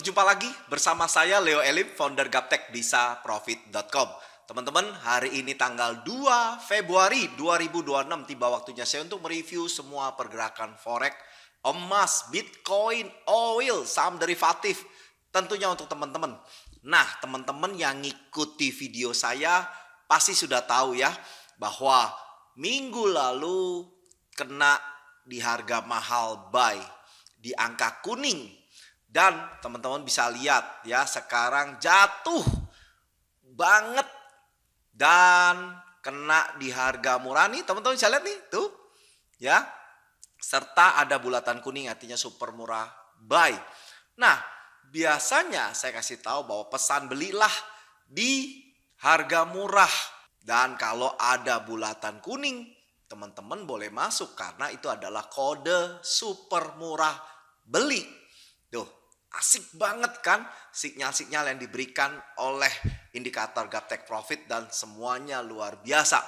Berjumpa lagi bersama saya Leo Elim, founder gaptekbisaprofit.com. Teman-teman, hari ini tanggal 2 Februari 2026 tiba waktunya saya untuk mereview semua pergerakan forex, emas, bitcoin, oil, saham derivatif. Tentunya untuk teman-teman. Nah, teman-teman yang ngikuti video saya pasti sudah tahu ya bahwa minggu lalu kena di harga mahal buy di angka kuning. Dan teman-teman bisa lihat ya, sekarang jatuh banget dan kena di harga murah nih, teman-teman bisa lihat nih tuh ya. Serta ada bulatan kuning artinya super murah buy. Nah, biasanya saya kasih tahu bahwa pesan belilah di harga murah, dan kalau ada bulatan kuning teman-teman boleh masuk karena itu adalah kode super murah beli. Tuh, asik banget kan sinyal-sinyal yang diberikan oleh indikator Gaptek Profit dan semuanya luar biasa.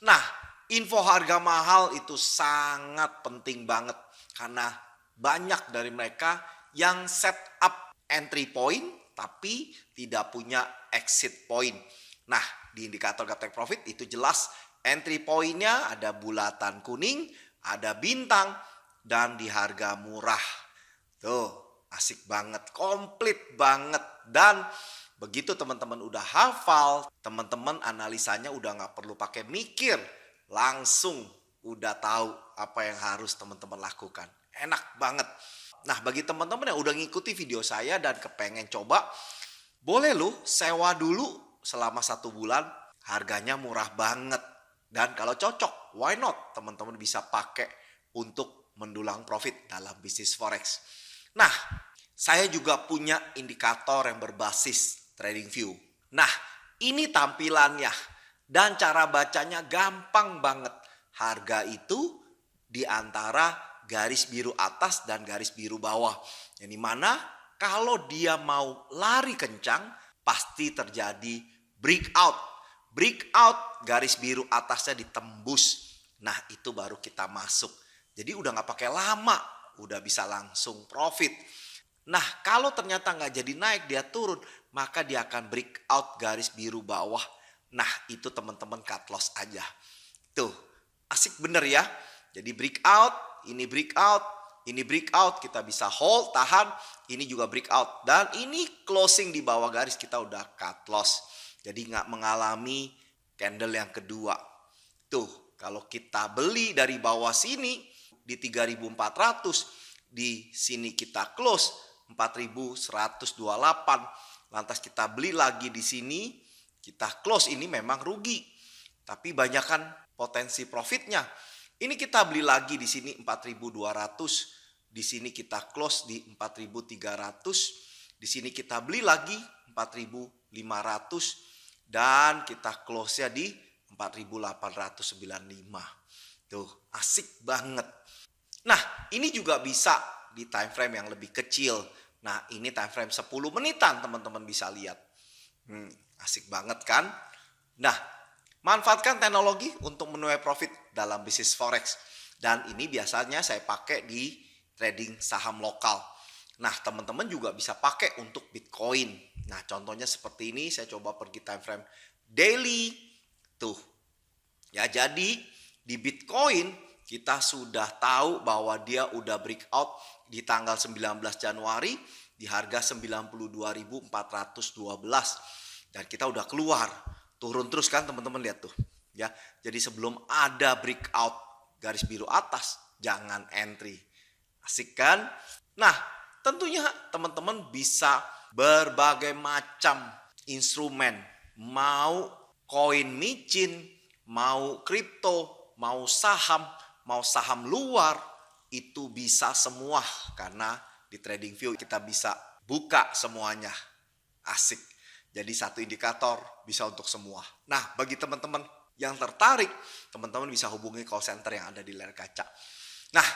Nah, info harga mahal itu sangat penting banget karena banyak dari mereka yang set up entry point tapi tidak punya exit point. Nah, di indikator Gaptek Profit itu jelas entry point-nya ada bulatan kuning, ada bintang, dan di harga murah. Tuh, asik banget, komplit banget. Dan begitu teman-teman udah hafal, teman-teman analisanya udah nggak perlu pakai mikir, langsung udah tahu apa yang harus teman-teman lakukan. Enak banget. Nah, bagi teman-teman yang udah ngikuti video saya dan kepengen coba, boleh lu sewa dulu selama 1 bulan, harganya murah banget. Dan kalau cocok, why not? Teman-teman bisa pakai untuk mendulang profit dalam bisnis forex. Nah, saya juga punya indikator yang berbasis TradingView. Nah, ini tampilannya dan cara bacanya gampang banget. Harga itu di antara garis biru atas dan garis biru bawah. Yang dimana kalau dia mau lari kencang pasti terjadi breakout. Breakout garis biru atasnya ditembus. Nah, itu baru kita masuk. Jadi udah nggak pakai lama, udah bisa langsung profit. Nah, kalau ternyata nggak jadi naik, dia turun, maka dia akan breakout garis biru bawah. Nah, itu teman-teman cut loss aja. Tuh, asik bener ya. Jadi breakout, ini breakout, ini breakout, kita bisa hold, tahan, ini juga breakout. Dan ini closing di bawah garis, kita udah cut loss. Jadi nggak mengalami candle yang kedua. Tuh, kalau kita beli dari bawah sini, di 3.400, di sini kita close 4.128, lantas kita beli lagi di sini, kita close, ini memang rugi tapi banyakkan potensi profitnya. Ini kita beli lagi di sini 4.200, di sini kita close di 4.300, di sini kita beli lagi 4.500 dan kita close nya di 4.895. Tuh, asik banget. Nah, ini juga bisa di time frame yang lebih kecil. Nah, ini time frame 10 menitan teman-teman bisa lihat. Asik banget kan? Nah, manfaatkan teknologi untuk menuai profit dalam bisnis forex. Dan ini biasanya saya pakai di trading saham lokal. Nah, teman-teman juga bisa pakai untuk Bitcoin. Nah, contohnya seperti ini, saya coba pergi time frame daily. Tuh. Ya, jadi di Bitcoin kita sudah tahu bahwa dia udah breakout di tanggal 19 Januari di harga 92.412 dan kita udah keluar, turun terus kan teman-teman, lihat tuh ya. Jadi sebelum ada breakout garis biru atas jangan entry. Asik kan? Nah, tentunya teman-teman bisa berbagai macam instrumen, mau koin micin, mau kripto, mau saham luar, itu bisa semua karena di TradingView kita bisa buka semuanya. Asik. Jadi satu indikator bisa untuk semua. Nah, bagi teman-teman yang tertarik, teman-teman bisa hubungi call center yang ada di layar kaca. Nah,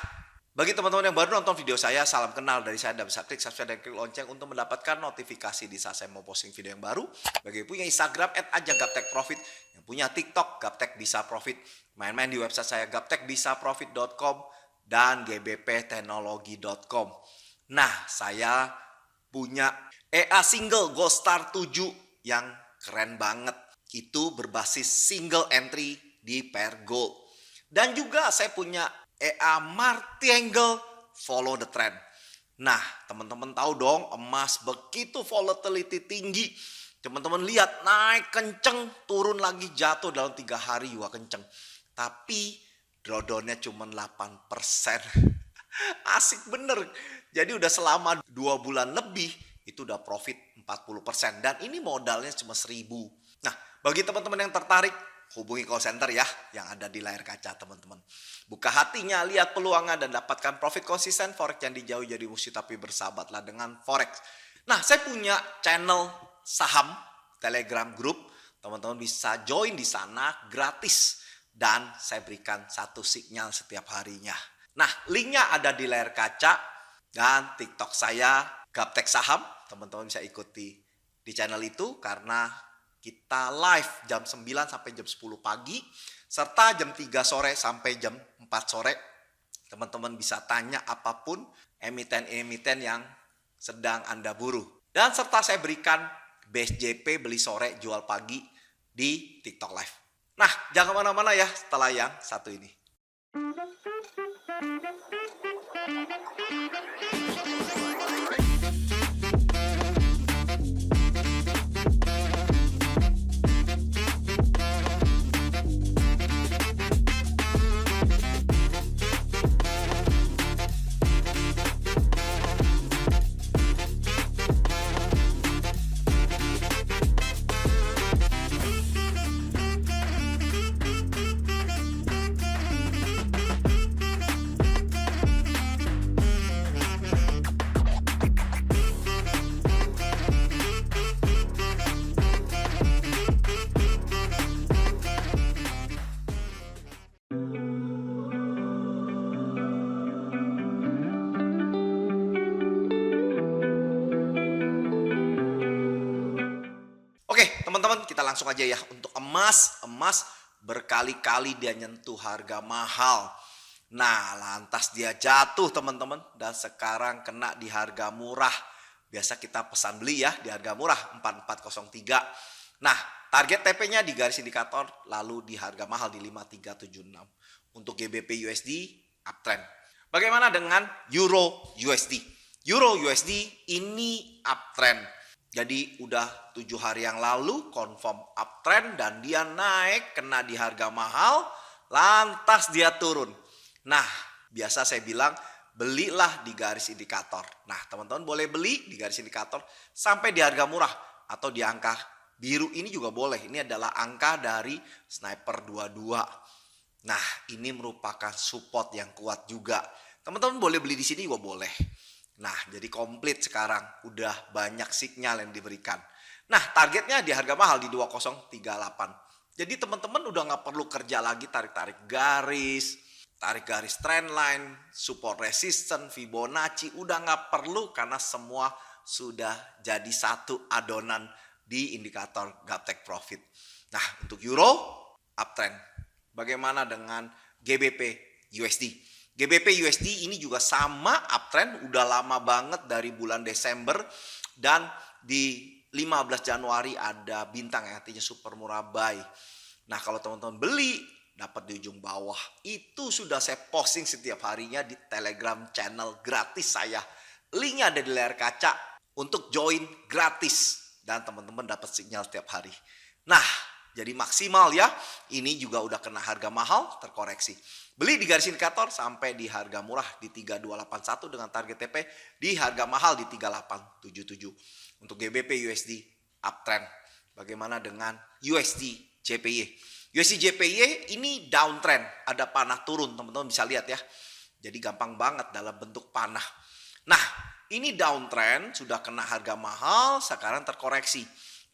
bagi teman-teman yang baru nonton video saya, salam kenal dari saya. Anda bisa klik subscribe dan klik lonceng untuk mendapatkan notifikasi di saat saya mau posting video yang baru. Bagi yang punya Instagram @ajagaptekprofit, yang punya TikTok Gaptek Bisa Profit, main-main di website saya gaptekbisaprofit.com dan gbpteknologi.com. Nah, saya punya EA Single Gold Star 7 yang keren banget. Itu berbasis single entry di pair gold. Dan juga saya punya EA Martingale Follow the Trend. Nah, teman-teman tahu dong, emas begitu volatility tinggi. Teman-teman lihat naik kenceng, turun lagi jatuh dalam 3 hari juga kenceng. Tapi drawdownnya cuma 8%. Asik bener. Jadi udah selama 2 bulan lebih itu udah profit 40%. Dan ini modalnya cuma 1.000. Nah, bagi teman-teman yang tertarik, hubungi call center ya yang ada di layar kaca teman-teman. Buka hatinya, lihat peluangnya dan dapatkan profit konsisten. Forex yang dijauhi jadi musuh tapi bersahabatlah dengan Forex. Nah, saya punya channel saham Telegram group. Teman-teman bisa join di sana gratis. Dan saya berikan satu sinyal setiap harinya. Nah, linknya ada di layar kaca. Dan TikTok saya, Gaptek Saham. Teman-teman bisa ikuti di channel itu karena kita live jam 9 sampai jam 10 pagi. Serta jam 3 sore sampai jam 4 sore. Teman-teman bisa tanya apapun emiten-emiten yang sedang Anda buru. Dan serta saya berikan base JP beli sore jual pagi di TikTok Live. Nah, jangan kemana-mana ya setelah yang satu ini. Oke, teman-teman, kita langsung aja ya untuk emas. Emas berkali-kali dia nyentuh harga mahal. Nah, lantas dia jatuh teman-teman dan sekarang kena di harga murah. Biasa kita pesan beli ya di harga murah 4403. Nah, target TP-nya di garis indikator lalu di harga mahal di 5376. Untuk GBP USD uptrend. Bagaimana dengan Euro USD? Euro USD ini uptrend. Jadi udah 7 hari yang lalu confirm uptrend dan dia naik kena di harga mahal, lantas dia turun. Nah, biasa saya bilang belilah di garis indikator. Nah, teman-teman boleh beli di garis indikator sampai di harga murah atau di angka biru ini juga boleh. Ini adalah angka dari Sniper 22. Nah, ini merupakan support yang kuat juga. Teman-teman boleh beli di sini juga boleh. Nah, jadi komplit sekarang. Udah banyak sinyal yang diberikan. Nah, targetnya di harga mahal di 2038. Jadi teman-teman udah nggak perlu kerja lagi tarik-tarik garis, tarik garis trendline, support resistance, Fibonacci. Udah nggak perlu karena semua sudah jadi satu adonan di indikator Gaptek Profit. Nah, untuk Euro, uptrend. Bagaimana dengan GBP USD? GBP USD ini juga sama uptrend, udah lama banget dari bulan Desember dan di 15 Januari ada bintang yang artinya super murah buy. Nah, kalau teman-teman beli dapat di ujung bawah. Itu sudah saya posting setiap harinya di Telegram channel gratis saya. Linknya ada di layar kaca untuk join gratis dan teman-teman dapat sinyal setiap hari. Nah, jadi maksimal ya. Ini juga udah kena harga mahal terkoreksi. Beli di garis indikator sampai di harga murah di 3281 dengan target TP di harga mahal di 3877. Untuk GBP USD uptrend. Bagaimana dengan USD JPY? USD JPY ini downtrend, ada panah turun, teman-teman bisa lihat ya. Jadi gampang banget dalam bentuk panah. Nah, ini downtrend sudah kena harga mahal, sekarang terkoreksi.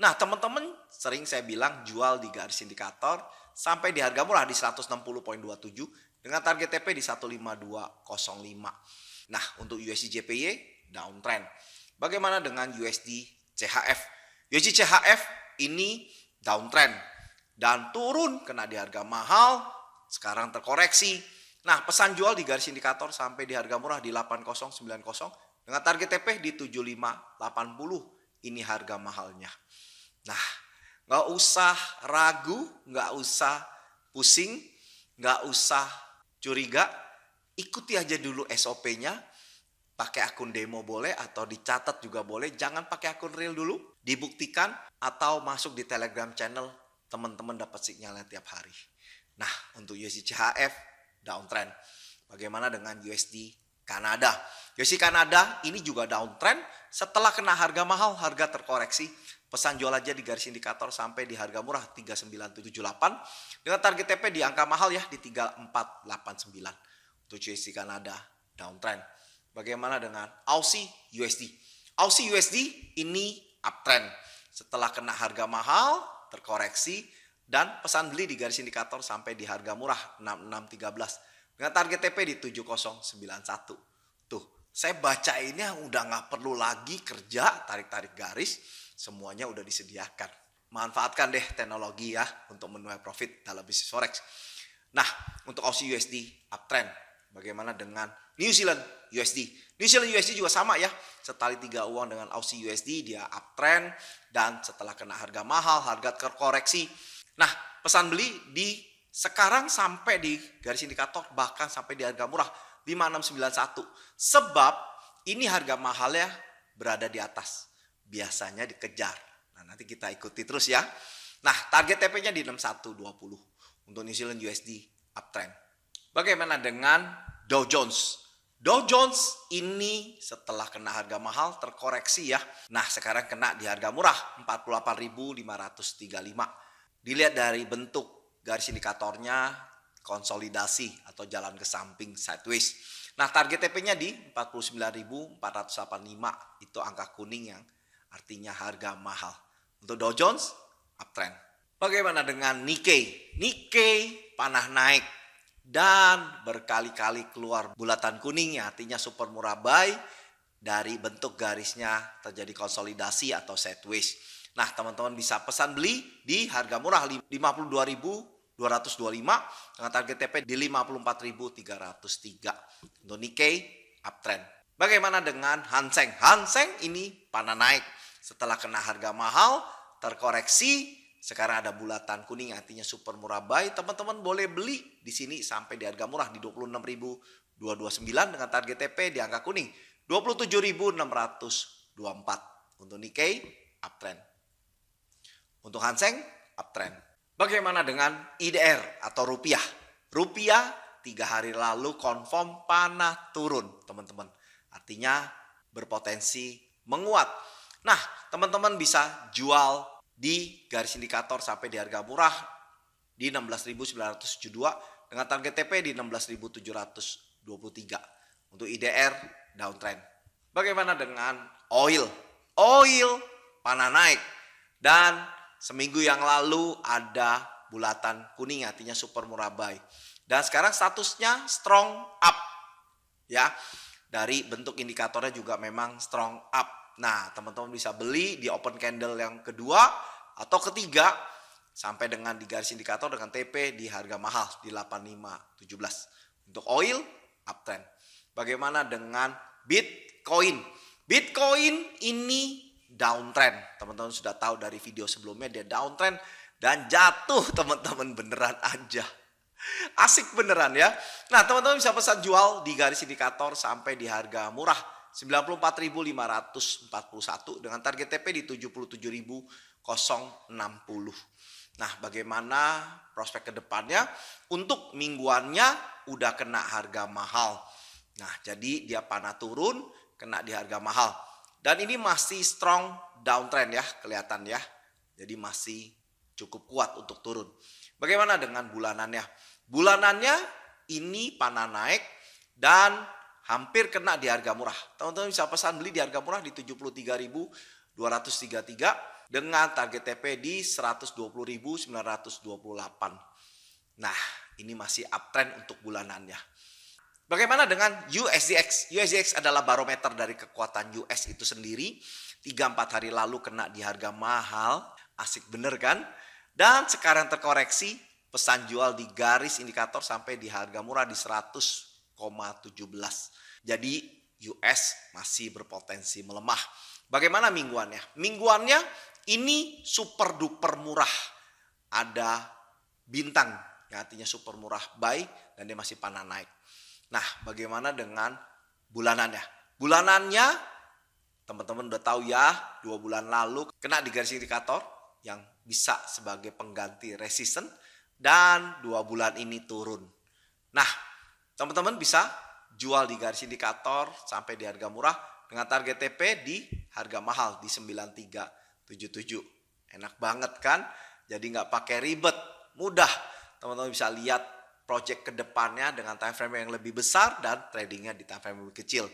Nah, teman-teman sering saya bilang jual di garis indikator sampai di harga murah di 160.27 dengan target TP di 15205. Nah, untuk USD JPY downtrend. Bagaimana dengan USD CHF? USD CHF ini downtrend dan turun kena di harga mahal, sekarang terkoreksi. Nah, pesan jual di garis indikator sampai di harga murah di 8090 dengan target TP di 7580. Ini harga mahalnya. Nah, nggak usah ragu, nggak usah pusing, nggak usah curiga, ikuti aja dulu SOP-nya. Pakai akun demo boleh atau dicatat juga boleh, jangan pakai akun real dulu, dibuktikan atau masuk di Telegram channel, teman-teman dapat sinyalnya tiap hari. Nah, untuk USD CHF downtrend. Bagaimana dengan USD Kanada? USD Kanada ini juga downtrend setelah kena harga mahal, harga terkoreksi. Pesan jual aja di garis indikator sampai di harga murah 39778 dengan target TP di angka mahal ya di 3489. Untuk USD Kanada downtrend. Bagaimana dengan Aussie USD? Aussie USD ini uptrend. Setelah kena harga mahal, terkoreksi, dan pesan beli di garis indikator sampai di harga murah 6613. Dengan target TP di 7091. Tuh, saya baca ini udah nggak perlu lagi kerja, tarik-tarik garis, semuanya udah disediakan. Manfaatkan deh teknologi ya untuk menuai profit dalam bisnis forex. Nah, untuk Aussie USD uptrend. Bagaimana dengan New Zealand USD? New Zealand USD juga sama ya. Setali 3 uang dengan Aussie USD, dia uptrend. Dan setelah kena harga mahal, harga terkoreksi. Nah, pesan beli di sekarang sampai di garis indikator, bahkan sampai di harga murah 5691. Sebab ini harga mahalnya berada di atas. Biasanya dikejar. Nah, nanti kita ikuti terus ya. Nah, target TP-nya di 6120. Untuk New Zealand USD uptrend. Bagaimana dengan Dow Jones? Dow Jones ini setelah kena harga mahal terkoreksi ya. Nah, sekarang kena di harga murah 48.535. Dilihat dari bentuk garis indikatornya, konsolidasi atau jalan ke samping sideways. Nah, target TP-nya di 49.485. Itu angka kuning yang artinya harga mahal. Untuk Dow Jones uptrend. Bagaimana dengan Nikkei? Nikkei panah naik. Dan berkali-kali keluar bulatan kuning ya, artinya super murah buy. Dari bentuk garisnya terjadi konsolidasi atau sideways. Nah, teman-teman bisa pesan beli di harga murah 52.225 dengan target TP di 54.303. Untuk Nikkei uptrend. Bagaimana dengan Hang Seng? Hang Seng ini panah naik. Setelah kena harga mahal, terkoreksi. Sekarang ada bulatan kuning artinya super murah buy. Teman-teman boleh beli di sini sampai di harga murah di 26.229 dengan target TP di angka kuning 27.624. Untuk Nikkei uptrend. Untuk Hang Seng uptrend. Bagaimana dengan IDR atau rupiah? Rupiah 3 hari lalu confirm panah turun, teman-teman. Artinya berpotensi menguat. Nah, teman-teman bisa jual di garis indikator sampai di harga murah di 16.972 dengan target TP di 16.723. Untuk IDR downtrend. Bagaimana dengan oil? Oil panah naik dan seminggu yang lalu ada bulatan kuning artinya super murah buy. Dan sekarang statusnya strong up. Ya. Dari bentuk indikatornya juga memang strong up. Nah, teman-teman bisa beli di open candle yang kedua atau ketiga sampai dengan di garis indikator dengan TP di harga mahal di 8517. Untuk oil uptrend. Bagaimana dengan Bitcoin? Bitcoin ini downtrend. Teman-teman sudah tahu dari video sebelumnya dia downtrend dan jatuh, teman-teman, beneran aja. Asik beneran ya. Nah, teman-teman bisa pesan jual di garis indikator sampai di harga murah 94.541 dengan target TP di 77.060. Nah, bagaimana prospek ke depannya? Untuk mingguannya udah kena harga mahal. Nah, jadi dia panah turun, kena di harga mahal. Dan ini masih strong downtrend ya, kelihatan ya. Jadi masih cukup kuat untuk turun. Bagaimana dengan bulanannya? Bulanannya ini panah naik dan hampir kena di harga murah. Teman-teman bisa pesan beli di harga murah di 73.233 dengan target TP di 120.928. Nah, ini masih uptrend untuk bulanannya. Bagaimana dengan USDX? USDX adalah barometer dari kekuatan US itu sendiri. 3-4 hari lalu kena di harga mahal. Asik bener kan? Dan sekarang terkoreksi, pesan jual di garis indikator sampai di harga murah di 100,17. Jadi US masih berpotensi melemah. Bagaimana mingguannya? Mingguannya ini super duper murah. Ada bintang, yang artinya super murah buy dan dia masih panah naik. Nah, bagaimana dengan bulanannya? Bulanannya teman-teman udah tahu ya, 2 bulan lalu kena di garis indikator yang bisa sebagai pengganti resisten dan 2 bulan ini turun. Nah, teman-teman bisa jual di garis indikator sampai di harga murah dengan target TP di harga mahal di 9377. Enak banget kan? Jadi nggak pakai ribet, mudah. Teman-teman bisa lihat project kedepannya dengan time frame yang lebih besar dan tradingnya di time frame yang lebih kecil.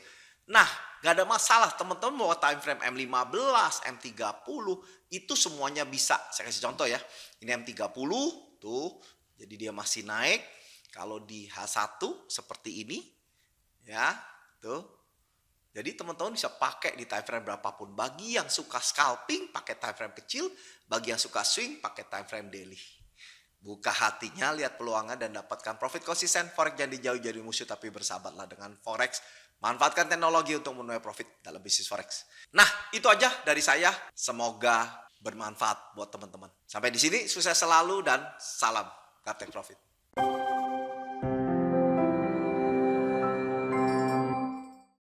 Nah, nggak ada masalah teman-teman mau time frame M15, M30 itu semuanya bisa. Saya kasih contoh ya. Ini M30 tuh, jadi dia masih naik. Kalau di H1 seperti ini, ya, tuh. Jadi teman-teman bisa pakai di time frame berapapun. Bagi yang suka scalping pakai time frame kecil, bagi yang suka swing pakai time frame daily. Buka hatinya, lihat peluangnya dan dapatkan profit konsisten. Forex jangan dijauh jadi musuh, tapi bersahabatlah dengan Forex. Manfaatkan teknologi untuk menuai profit dalam bisnis Forex. Nah, itu aja dari saya. Semoga bermanfaat buat teman-teman. Sampai di sini, sukses selalu dan salam Gaptek Profit.